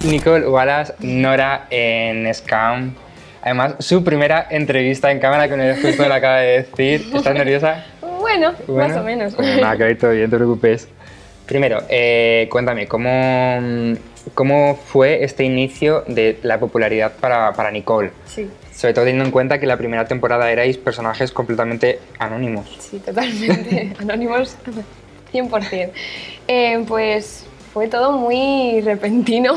Nicole Wallace, Nora en Scam. Además, su primera entrevista en cámara, que me justo me lo acaba de decir. ¿Estás nerviosa? Bueno, más o menos. Bueno, nada, que ver, todo bien, no te preocupes. Primero, cuéntame, ¿cómo fue este inicio de la popularidad para Nicole? Sí. Sobre todo teniendo en cuenta que la primera temporada erais personajes completamente anónimos. Sí, totalmente. Anónimos 100%. Pues fue todo muy repentino.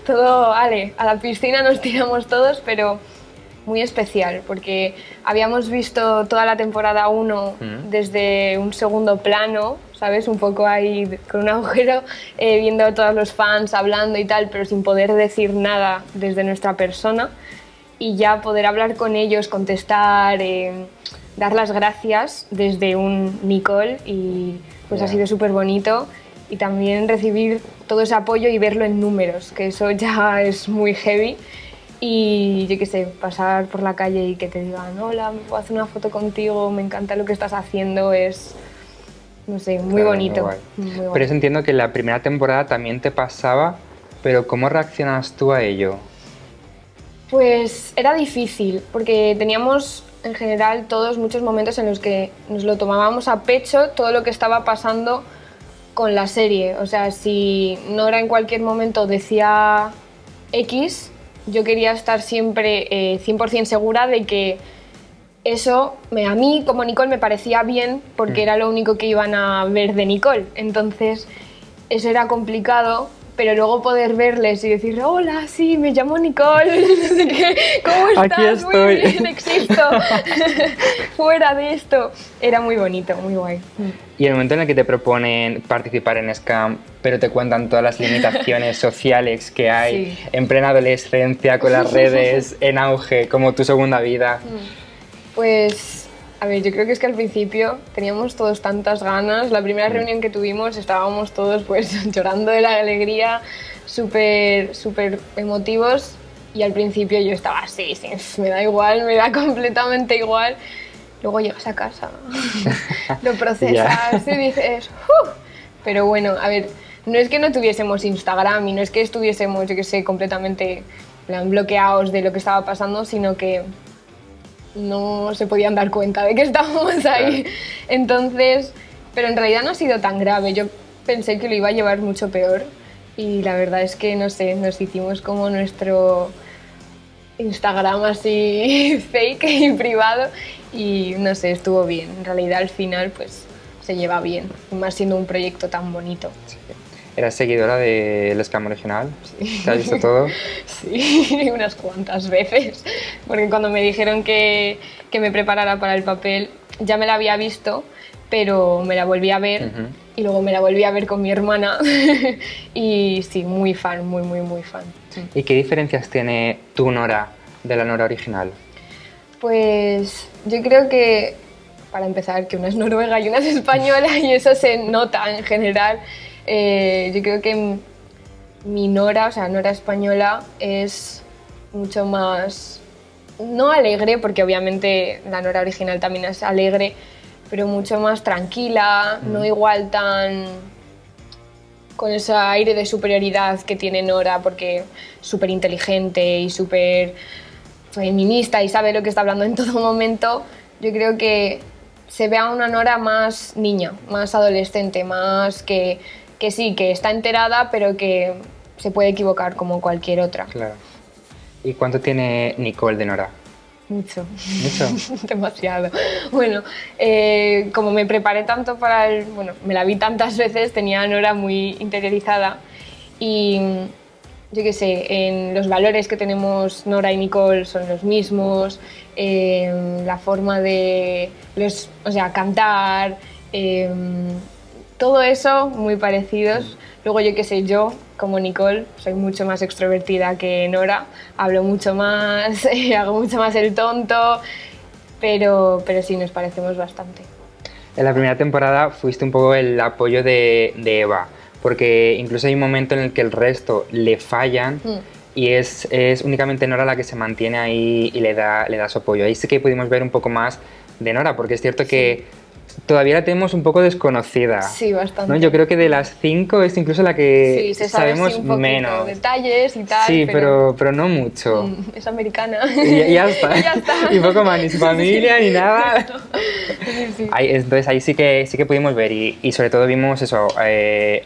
Todo, ale, a la piscina nos tiramos todos, pero muy especial, porque habíamos visto toda la temporada 1 desde un segundo plano, ¿sabes? Un poco ahí con un agujero, viendo a todos los fans hablando y tal, pero sin poder decir nada desde nuestra persona. Y ya poder hablar con ellos, contestar, dar las gracias desde un Nicole, y pues ha sido súper bonito. Y también recibir todo ese apoyo y verlo en números, que eso ya es muy heavy. Y yo qué sé, pasar por la calle y que te digan hola, me puedo hacer una foto contigo, me encanta lo que estás haciendo, es, no sé, muy bonito. Muy Pero eso entiendo que la primera temporada también te pasaba, pero ¿cómo reaccionas tú a ello? Pues era difícil, porque teníamos en general todos muchos momentos en los que nos lo tomábamos a pecho todo lo que estaba pasando con la serie. O sea, si Nora en cualquier momento decía X, yo quería estar siempre 100% segura de que eso a mí como Nicole me parecía bien, porque era lo único que iban a ver de Nicole. Entonces eso era complicado, pero luego poder verles y decir hola, sí, me llamo Nicole, ¿cómo estás? Aquí estoy. Muy bien, existo. Fuera de esto. Era muy bonito, muy guay. Y el momento en el que te proponen participar en Scam, pero te cuentan todas las limitaciones sociales que hay en plena adolescencia, con las redes en auge, como tu segunda vida. Pues, a ver, yo creo que es que al principio teníamos todos tantas ganas. La primera reunión que tuvimos estábamos todos pues llorando de la alegría, súper emotivos. Y al principio yo estaba así, sí, me da igual, me da completamente igual. Luego llegas a casa, lo procesas y dices ¡uf! Pero bueno, a ver, no es que no tuviésemos Instagram y no es que estuviésemos, yo que sé, completamente bloqueados de lo que estaba pasando, sino que no se podían dar cuenta de que estábamos ahí. Claro. Entonces, pero en realidad no ha sido tan grave. Yo pensé que lo iba a llevar mucho peor y la verdad es que, no sé, nos hicimos como nuestro Instagram así fake y privado y no sé, estuvo bien. En realidad al final pues se lleva bien, más siendo un proyecto tan bonito. Sí. ¿Eras seguidora del Scam original? Sí. ¿Te has visto todo? Sí, unas cuantas veces, porque cuando me dijeron que me preparara para el papel ya me la había visto, pero me la volví a ver y luego me la volví a ver con mi hermana y sí, muy fan, muy fan. ¿Y qué diferencias tiene tu Nora de la Nora original? Pues yo creo que, para empezar, que una es noruega y una es española y eso se nota en general. Yo creo que mi Nora, o sea, Nora española, es mucho más, no alegre, porque obviamente la Nora original también es alegre, pero mucho más tranquila, no igual tan con ese aire de superioridad que tiene Nora, porque es súper inteligente y súper feminista y sabe lo que está hablando en todo momento. Yo creo que se ve a una Nora más niña, más adolescente, más que sí, que está enterada, pero que se puede equivocar como cualquier otra. Claro. ¿Y cuánto tiene Nicole de Nora? Mucho. ¿Mucho? Demasiado. Bueno, como me preparé tanto para bueno, me la vi tantas veces, tenía a Nora muy interiorizada y yo qué sé, en los valores que tenemos Nora y Nicole son los mismos, la forma de cantar, todo eso muy parecidos. Luego yo qué sé, yo como Nicole soy mucho más extrovertida que Nora, hablo mucho más, hago mucho más el tonto, pero sí, nos parecemos bastante. En la primera temporada fuiste un poco el apoyo de Eva, porque incluso hay un momento en el que el resto le fallan y es únicamente Nora la que se mantiene ahí y le da su apoyo. Ahí sí que pudimos ver un poco más de Nora, porque es cierto que todavía la tenemos un poco desconocida. Sí, bastante. ¿No? Yo creo que de las 5 es incluso la que sí, se sabe sabemos un poquito, menos. Detalles y tal. Sí, pero no mucho. Es americana. Y ya está. Y ya está. Y poco más, ni su familia ni nada. Sí, sí. Entonces ahí sí que pudimos ver y sobre todo vimos eso,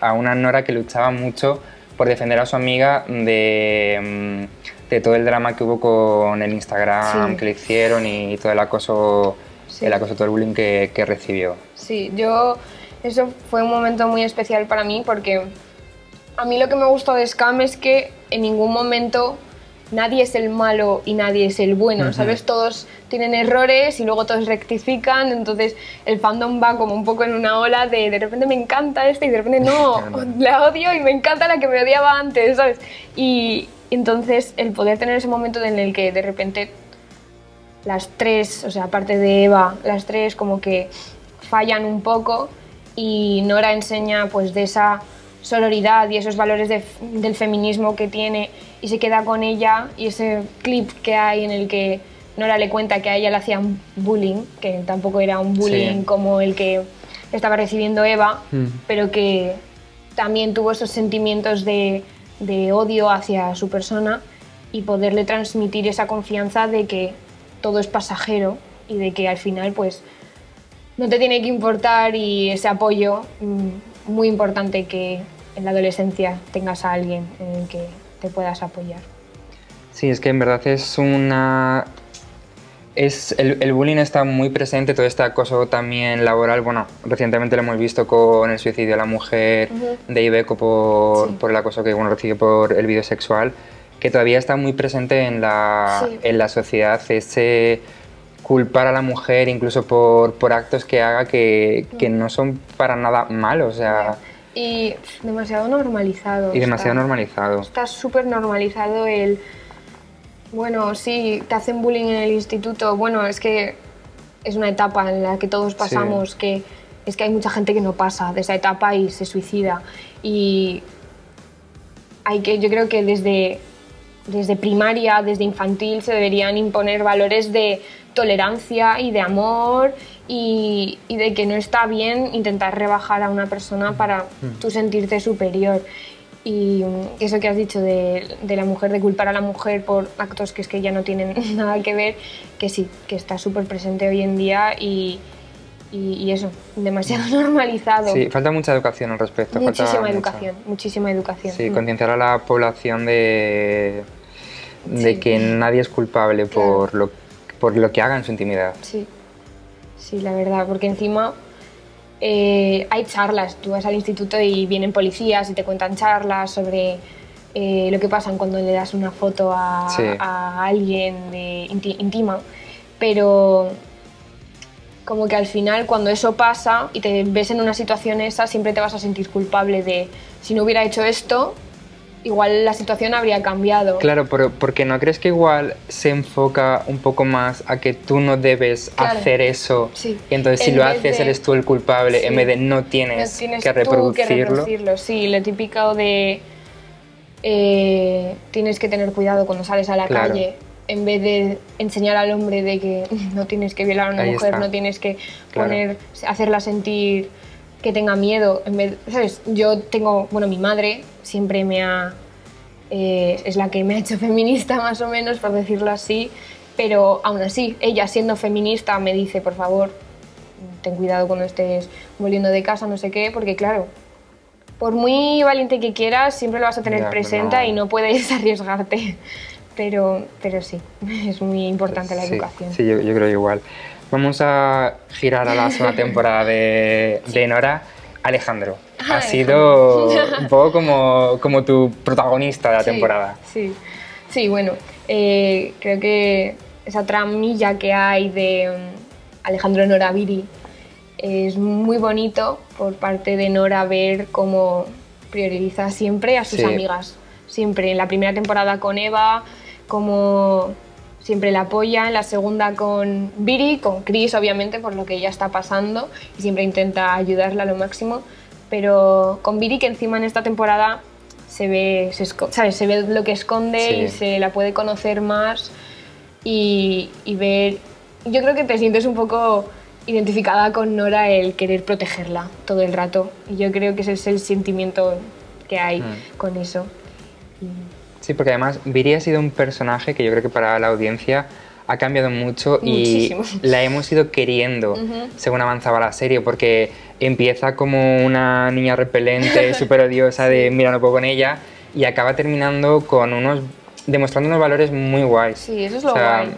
a una Nora que luchaba mucho por defender a su amiga de todo el drama que hubo con el Instagram Sí. que le hicieron y todo el acoso, Sí. todo el bullying que recibió. Sí, eso fue un momento muy especial para mí porque a mí lo que me gustó de Scam es que en ningún momento nadie es el malo y nadie es el bueno, ¿sabes? Todos tienen errores y luego todos rectifican, entonces el fandom va como un poco en una ola de repente me encanta este y de repente no, la odio y me encanta la que me odiaba antes, ¿sabes? Y entonces el poder tener ese momento en el que de repente las tres, o sea, aparte de Eva, las tres como que fallan un poco y Nora enseña pues de esa sororidad y esos valores del feminismo que tiene y se queda con ella y ese clip que hay en el que Nora le cuenta que a ella le hacían bullying, que tampoco era un bullying Sí. como el que estaba recibiendo Eva, pero que también tuvo esos sentimientos de odio hacia su persona y poderle transmitir esa confianza de que todo es pasajero y de que al final pues no te tiene que importar y ese apoyo muy importante que en la adolescencia tengas a alguien en el que te puedas apoyar. Sí, es que en verdad es una... el bullying está muy presente, todo este acoso también laboral. Bueno, recientemente lo hemos visto con el suicidio de la mujer de Ibeco por el acoso que recibió por el vídeo sexual, que todavía está muy presente en la sociedad, ese culpar a la mujer incluso por actos que haga que no son para nada malos, o sea... Y demasiado normalizado. Y demasiado normalizado. Está súper normalizado el... Bueno, sí, te hacen bullying en el instituto. Bueno, es que es una etapa en la que todos pasamos, Sí. que es que hay mucha gente que no pasa de esa etapa y se suicida. Y yo creo que desde primaria, desde infantil, se deberían imponer valores de tolerancia y de amor y de que no está bien intentar rebajar a una persona para tú sentirte superior. Y eso que has dicho de la mujer, de culpar a la mujer por actos que es que ya no tienen nada que ver, que sí, que está súper presente hoy en día y eso, demasiado normalizado. Sí, falta mucha educación al respecto. Muchísima educación, muchísima educación. Sí, concienciar a la población de que nadie es culpable por lo que haga en su intimidad. Sí, sí, la verdad, porque encima hay charlas, tú vas al instituto y vienen policías y te cuentan charlas sobre lo que pasa cuando le das una foto a alguien íntima, pero como que al final cuando eso pasa y te ves en una situación esa, siempre te vas a sentir culpable de si no hubiera hecho esto, igual la situación habría cambiado. Claro, pero porque ¿no crees que igual se enfoca un poco más a que tú no debes hacer eso? Sí. Y entonces si lo haces eres tú el culpable, en vez de no tienes que reproducirlo. Sí, lo típico de tienes que tener cuidado cuando sales a la calle, en vez de enseñar al hombre de que no tienes que violar a una mujer, no tienes que hacerla sentir que tenga miedo. ¿Sabes? Yo tengo, mi madre siempre es la que me ha hecho feminista más o menos, por decirlo así, pero aún así, ella siendo feminista me dice, por favor, ten cuidado cuando estés volviendo de casa, no sé qué, porque claro, por muy valiente que quieras, siempre lo vas a tener presente y no puedes arriesgarte. Pero sí, es muy importante la educación. Sí, yo creo igual. Vamos a girar a la segunda temporada de Nora. Alejandro, ha sido un poco como tu protagonista de la temporada. Sí, bueno, creo que esa tramilla que hay de Alejandro, Nora, Viri es muy bonito por parte de Nora ver cómo prioriza siempre a sus amigas. Siempre, en la primera temporada con Eva, como siempre la apoya, en la segunda con Viri, con Chris obviamente por lo que ella está pasando y siempre intenta ayudarla a lo máximo, pero con Viri que encima en esta temporada se ve lo que esconde y se la puede conocer más y ver, yo creo que te sientes un poco identificada con Nora el querer protegerla todo el rato. Y yo creo que ese es el sentimiento que hay con eso. Sí, porque además Viri ha sido un personaje que yo creo que para la audiencia ha cambiado mucho y la hemos ido queriendo según avanzaba la serie, porque empieza como una niña repelente, súper odiosa de mira, no puedo con ella, y acaba terminando con demostrando unos valores muy guays. Sí, eso es lo guay.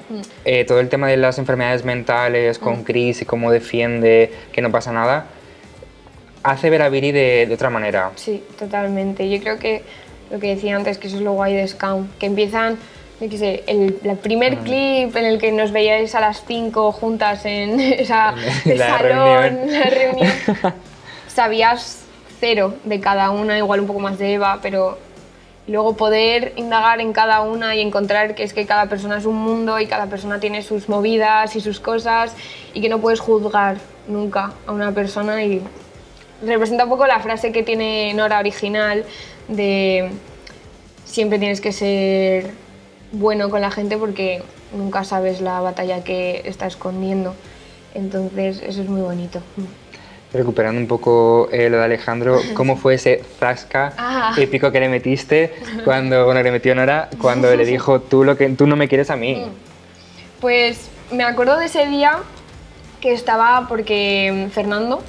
Todo el tema de las enfermedades mentales con Chris y cómo defiende que no pasa nada, hace ver a Viri de otra manera. Sí, totalmente. Yo creo que lo que decía antes, que eso es lo guay de Scum, que empiezan, yo qué sé, el primer clip en el que nos veíais a las 5 juntas en esa salón, la reunión, sabías cero de cada una, igual un poco más de Eva, pero luego poder indagar en cada una y encontrar que es que cada persona es un mundo y cada persona tiene sus movidas y sus cosas y que no puedes juzgar nunca a una persona, y representa un poco la frase que tiene Nora original de siempre tienes que ser bueno con la gente porque nunca sabes la batalla que está escondiendo. Entonces eso es muy bonito. Recuperando un poco lo de Alejandro, ¿cómo fue ese zasca épico que le metiste cuando le metió Nora cuando le dijo tú no me quieres a mí? Pues me acuerdo de ese día que estaba, porque Fernando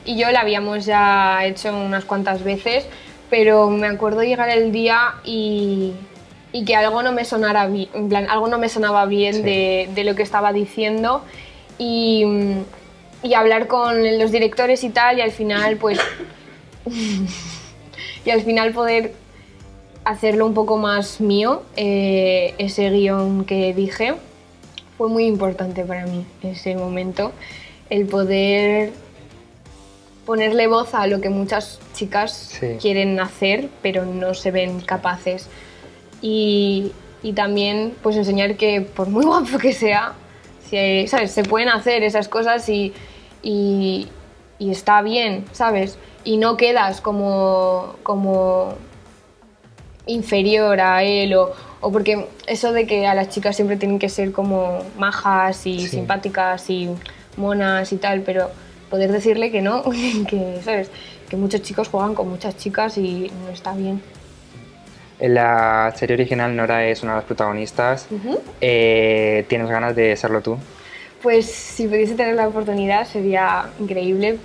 y yo la habíamos ya hecho unas cuantas veces, pero me acuerdo llegar el día y que algo no me sonara bien, en plan, algo no me sonaba bien de lo que estaba diciendo, y hablar con los directores y tal, y al final pues y al final poder hacerlo un poco más mío, ese guión que dije, fue muy importante para mí ese momento, el poder ponerle voz a lo que muchas chicas quieren hacer pero no se ven capaces, y también pues enseñar que por muy guapo que sea, ¿sabes? Se pueden hacer esas cosas y está bien, ¿sabes? Y no quedas como inferior a él, o porque eso de que a las chicas siempre tienen que ser como majas y simpáticas y monas y tal, pero poder decirle que no, que, ¿sabes? Que muchos chicos juegan con muchas chicas y no está bien. En la serie original Nora es una de las protagonistas. ¿Tienes ganas de serlo tú? Pues si pudiese tener la oportunidad sería increíble.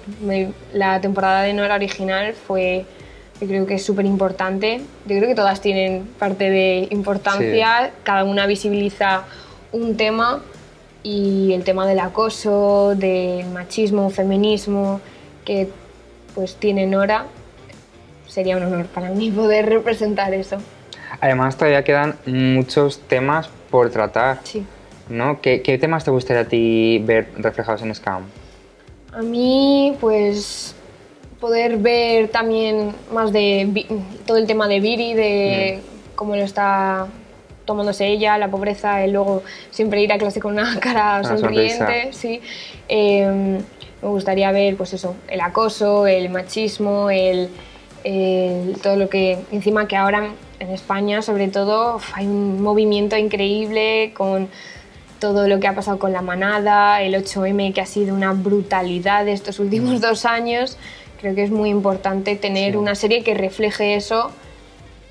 La temporada de Nora original fue, yo creo que es súper importante. Yo creo que todas tienen parte de importancia, cada una visibiliza un tema, y el tema del acoso, del machismo, feminismo que pues tiene Nora, sería un honor para mí poder representar eso. Además todavía quedan muchos temas por tratar, ¿no? ¿Qué temas te gustaría a ti ver reflejados en Scum? A mí pues poder ver también más de todo el tema de Viri, de cómo lo está tomándose ella, la pobreza, el luego siempre ir a clase con una cara sonriente, me gustaría ver pues eso, el acoso, el machismo, todo lo que encima que ahora en España sobre todo hay un movimiento increíble con todo lo que ha pasado con la manada, el 8M que ha sido una brutalidad estos últimos 2 años. Creo que es muy importante tener una serie que refleje eso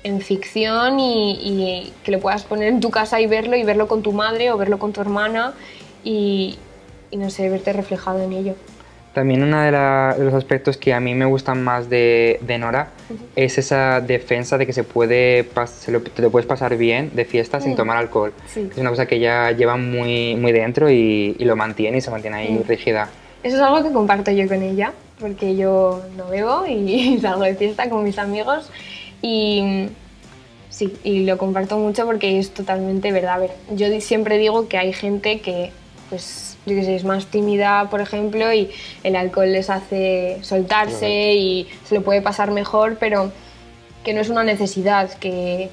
en ficción y que lo puedas poner en tu casa y verlo con tu madre o verlo con tu hermana y no sé, verte reflejado en ello. También uno de los aspectos que a mí me gustan más de Nora es esa defensa de que te lo puedes pasar bien de fiesta sin tomar alcohol. Es una cosa que ella lleva muy, muy dentro y lo mantiene y se mantiene ahí rígida. Eso es algo que comparto yo con ella, porque yo no bebo y salgo de fiesta con mis amigos y lo comparto mucho porque es totalmente verdad. A ver, yo siempre digo que hay gente que, pues, yo qué sé, es más tímida, por ejemplo, y el alcohol les hace soltarse y se lo puede pasar mejor, pero que no es una necesidad, que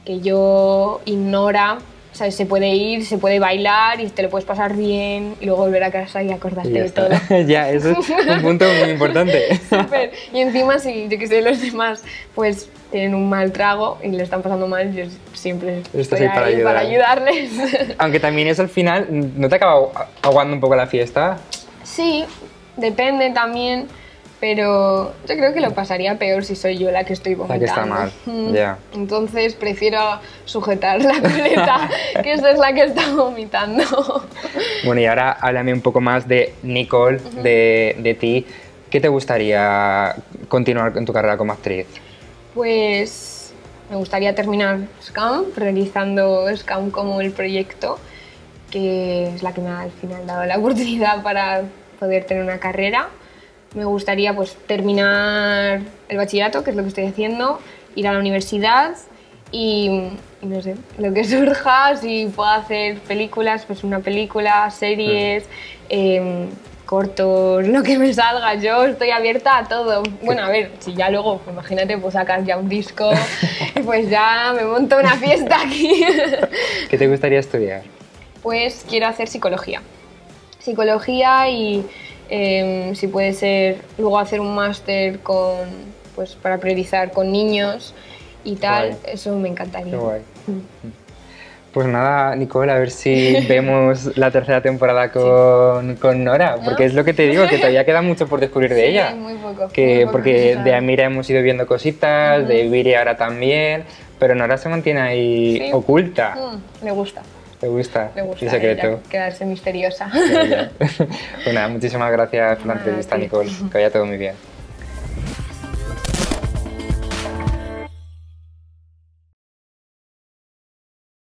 yo ignora. ¿Sabes? Se puede ir, se puede bailar y te lo puedes pasar bien y luego volver a casa y acordarte de todo. Ya, eso es un punto muy importante. Súper. Y encima, si yo que sé, los demás pues tienen un mal trago y le están pasando mal, yo siempre estoy ahí para ayudarles. Aunque también eso al final, ¿no te acaba aguando un poco la fiesta? Sí, depende también, pero yo creo que lo pasaría peor si soy yo la que estoy vomitando. La que está mal, ya. Entonces prefiero sujetar la coleta, que esa es la que está vomitando. Bueno, y ahora háblame un poco más de Nicole, de ti. ¿Qué te gustaría continuar en tu carrera como actriz? Pues me gustaría terminar SCAM, realizando SCAM como el proyecto, que es la que me ha al final dado la oportunidad para poder tener una carrera. Me gustaría pues terminar el bachillerato, que es lo que estoy haciendo, ir a la universidad y no sé, lo que surja, si puedo hacer películas, pues una película, series, cortos, lo que me salga. Yo estoy abierta a todo. Bueno, a ver, si ya luego, pues, imagínate, pues sacas ya un disco y pues ya me monto una fiesta aquí. ¿Qué te gustaría estudiar? Pues quiero hacer psicología. Psicología y si puede ser luego hacer un máster pues, para priorizar con niños y tal, Guay. eso me encantaría. Qué guay. Pues nada, Nicole, a ver si vemos la tercera temporada con Nora, porque es lo que te digo, que todavía queda mucho por descubrir de ella. Muy poco. Porque de Amira hemos ido viendo cositas, de Viri ahora también, pero Nora se mantiene ahí oculta. Me gusta. ¿Te gusta? Me gusta El secreto. ella, quedarse misteriosa. Pues nada, muchísimas gracias por la entrevista, Nicole. Que vaya todo muy bien.